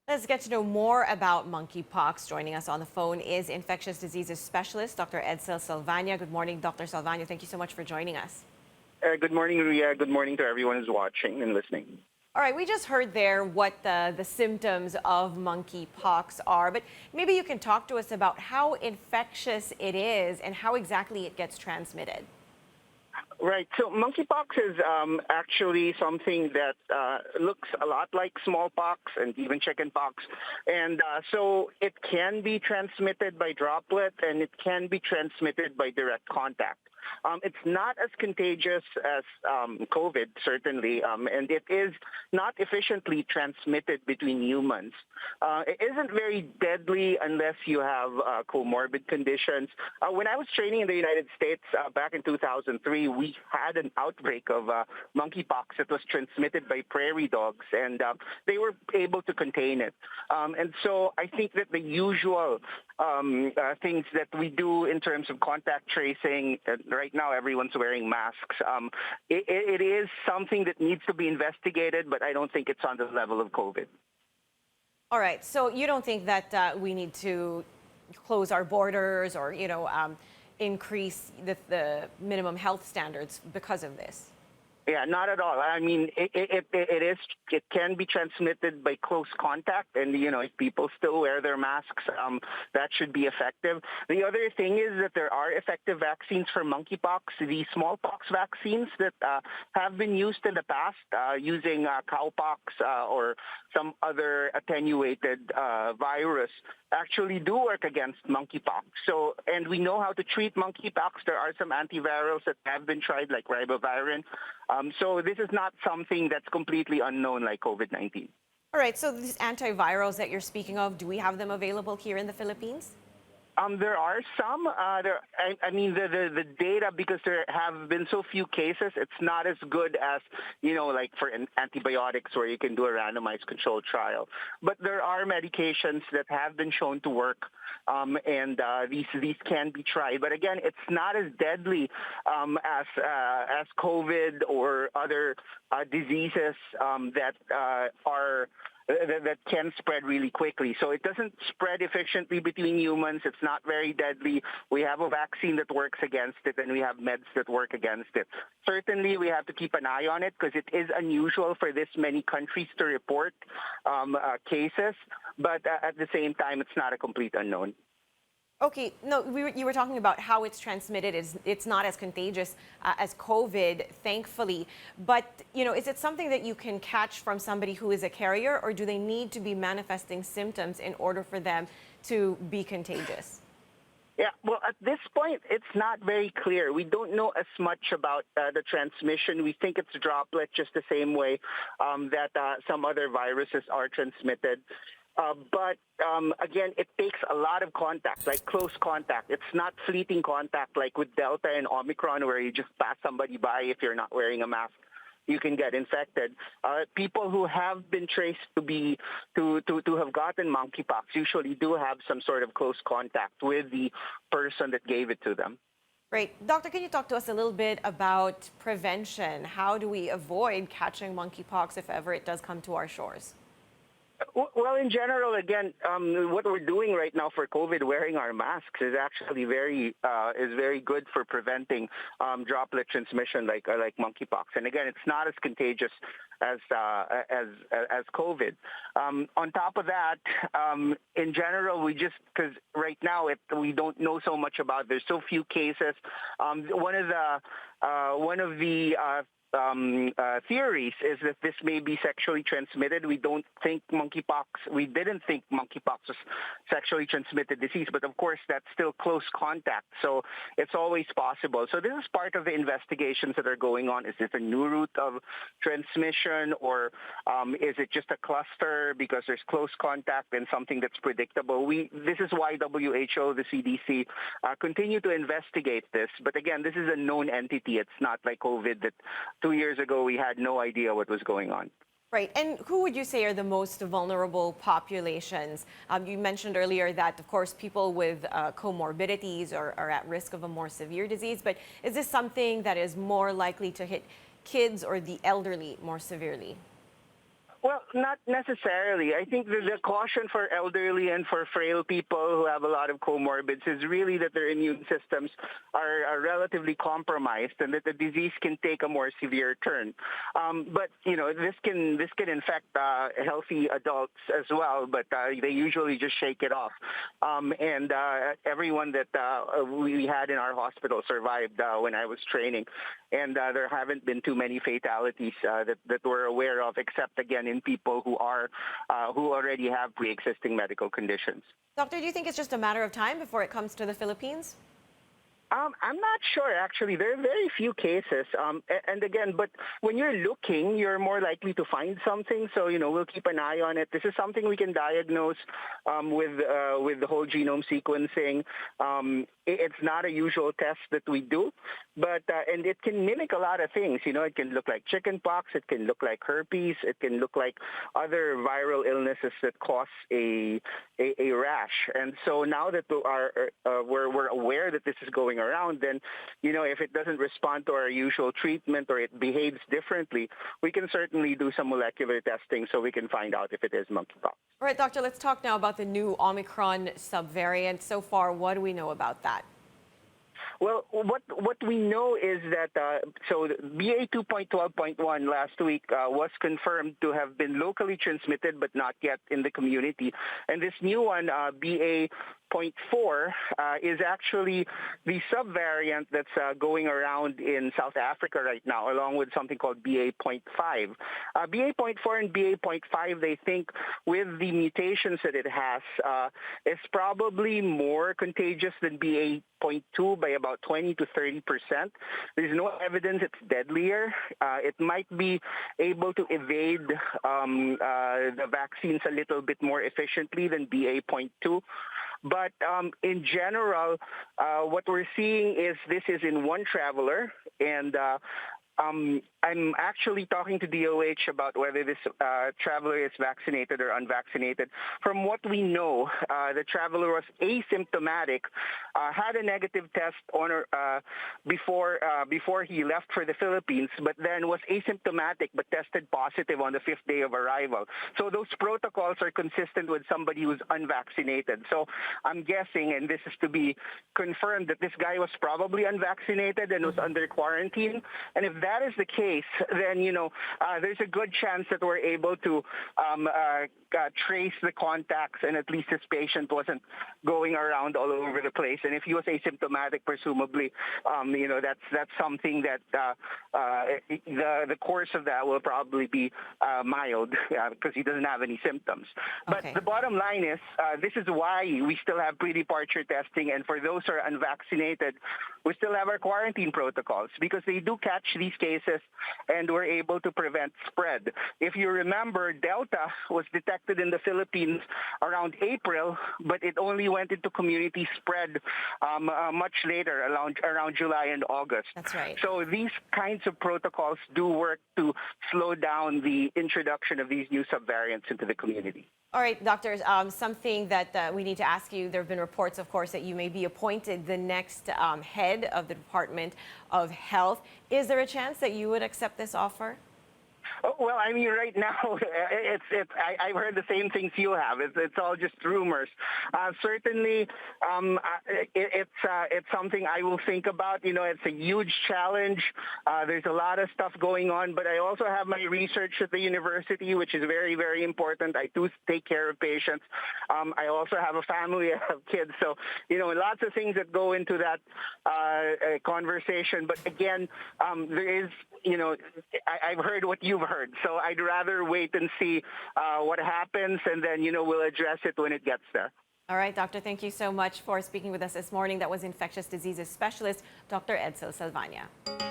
Let's get to know more about monkeypox. Joining us on the phone is infectious diseases specialist, Dr. Edsel Salvaña. Good morning, Dr. Salvaña. Thank you so much for joining us. Good morning, Ria. Good morning to everyone who's watching and listening. All right, we just heard there what the symptoms of monkeypox are, but maybe you can talk to us about how infectious it is and how exactly it gets transmitted. Right. So monkeypox is actually something that looks a lot like smallpox and even chickenpox. And so it can be transmitted by droplet and it can be transmitted by direct contact. It's not as contagious as COVID, certainly, and it is not efficiently transmitted between humans. It isn't very deadly unless you have comorbid conditions. When I was training in the United States back in 2003, we had an outbreak of monkeypox that was transmitted by prairie dogs, and they were able to contain it. And so I think that the usual things that we do in terms of contact tracing, right now everyone's wearing masks. It is something that needs to be investigated, but I don't think it's on the level of COVID. All right, so you don't think that we need to close our borders or, increase the minimum health standards because of this? Yeah, not at all. I mean, it can be transmitted by close contact, and if people still wear their masks, that should be effective. The other thing is that there are effective vaccines for monkeypox. The smallpox vaccines that have been used in the past using cowpox or some other attenuated virus actually do work against monkeypox. So, and we know how to treat monkeypox. There are some antivirals that have been tried, like ribavirin. So this is not something that's completely unknown like COVID-19. All right, so these antivirals that you're speaking of, do we have them available here in the Philippines? There are some. The data, because there have been so few cases, it's not as good as, like for antibiotics where you can do a randomized controlled trial. But there are medications that have been shown to work, and these can be tried. But again, it's not as deadly as COVID or other diseases that can spread really quickly. So it doesn't spread efficiently between humans. It's not very deadly. We have a vaccine that works against it, and we have meds that work against it. Certainly, we have to keep an eye on it because it is unusual for this many countries to report cases. But at the same time, it's not a complete unknown. Okay, no, you were talking about how it's transmitted. It's not as contagious as COVID, thankfully. But, is it something that you can catch from somebody who is a carrier, or do they need to be manifesting symptoms in order for them to be contagious? Yeah, well, at this point, it's not very clear. We don't know as much about the transmission. We think it's a droplet just the same way that some other viruses are transmitted. But again, it takes a lot of contact, like close contact. It's not fleeting contact like with Delta and Omicron, where you just pass somebody by if you're not wearing a mask. You can get infected. People who have been traced to have gotten monkeypox usually do have some sort of close contact with the person that gave it to them. Great. Doctor, can you talk to us a little bit about prevention? How do we avoid catching monkeypox if ever it does come to our shores? Well, in general, again, what we're doing right now for COVID, wearing our masks, is actually very good for preventing droplet transmission like monkeypox. And again, it's not as contagious as COVID. On top of that, in general, because right now we don't know so much about. There's so few cases. One of the theories is that this may be sexually transmitted. We didn't think monkeypox was sexually transmitted disease, but of course that's still close contact, so it's always possible. So this is part of the investigations that are going on. Is this a new route of transmission, or is it just a cluster because there's close contact and something that's predictable? This is why WHO, the CDC, continue to investigate this. But again, this is a known entity. It's not like COVID that 2 years ago, we had no idea what was going on. Right. And who would you say are the most vulnerable populations? You mentioned earlier that, of course, people with comorbidities are at risk of a more severe disease. But is this something that is more likely to hit kids or the elderly more severely? Well, not necessarily. I think the caution for elderly and for frail people who have a lot of comorbids is really that their immune systems are relatively compromised and that the disease can take a more severe turn. But this can infect healthy adults as well, but they usually just shake it off. And everyone that we had in our hospital survived when I was training, and there haven't been too many fatalities that we're aware of, except again in people who already have pre-existing medical conditions. Doctor, do you think it's just a matter of time before it comes to the Philippines? I'm not sure, actually. There are very few cases. And again, but when you're looking, you're more likely to find something. So, we'll keep an eye on it. This is something we can diagnose with the whole genome sequencing. It's not a usual test that we do, but and it can mimic a lot of things. It can look like chickenpox. It can look like herpes. It can look like other viral illnesses that cause a rash. And so now that we're aware that this is going around, then, if it doesn't respond to our usual treatment or it behaves differently, we can certainly do some molecular testing so we can find out if it is monkeypox. All right, doctor, let's talk now about the new Omicron subvariant. So far, what do we know about that? Well, what we know is that so BA 2.12.1 last week was confirmed to have been locally transmitted, but not yet in the community. And this new one, BA 0.4, is actually the subvariant that's going around in South Africa right now, along with something called BA 0.5. BA 0.4 and BA 0.5, they think, with the mutations that it has, is probably more contagious than BA 0.2 by about 20 to 30%. There's no evidence it's deadlier. It might be able to evade the vaccines a little bit more efficiently than BA 0.2. But in general, what we're seeing is this is in one traveler, and I'm actually talking to DOH about whether this traveler is vaccinated or unvaccinated. From what we know, the traveler was asymptomatic, had a negative test on before he left for the Philippines, but then was asymptomatic but tested positive on the 5th day of arrival. So those protocols are consistent with somebody who's unvaccinated. So I'm guessing, and this is to be confirmed, that this guy was probably unvaccinated and was under quarantine. And if that is the case, then, there's a good chance that we're able to trace the contacts, and at least this patient wasn't going around all over the place. And if he was asymptomatic, presumably, that's something that the course of that will probably be mild because he doesn't have any symptoms. But the bottom line is, this is why we still have pre-departure testing, and for those who are unvaccinated, we still have our quarantine protocols because they do catch these cases and we're able to prevent spread. If you remember, Delta was detected in the Philippines around April, but it only went into community spread much later, around July and August. That's right. So these kinds of protocols do work to slow down the introduction of these new subvariants into the community. All right, doctors, something that we need to ask you, there have been reports, of course, that you may be appointed the next head of the Department of Health. Is there a chance that you would accept this offer? Oh, well, I mean, right now, I've heard the same things you have. It's all just rumors. Certainly, it's something I will think about. It's a huge challenge. There's a lot of stuff going on, but I also have my research at the university, which is very, very important. I do take care of patients. I also have a family. I have kids. So, lots of things that go into that conversation. But again, there is, I've heard what you've heard. So I'd rather wait and see what happens, and then, we'll address it when it gets there. All right, doctor, thank you so much for speaking with us this morning. That was infectious diseases specialist, Dr. Edsel Salvaña.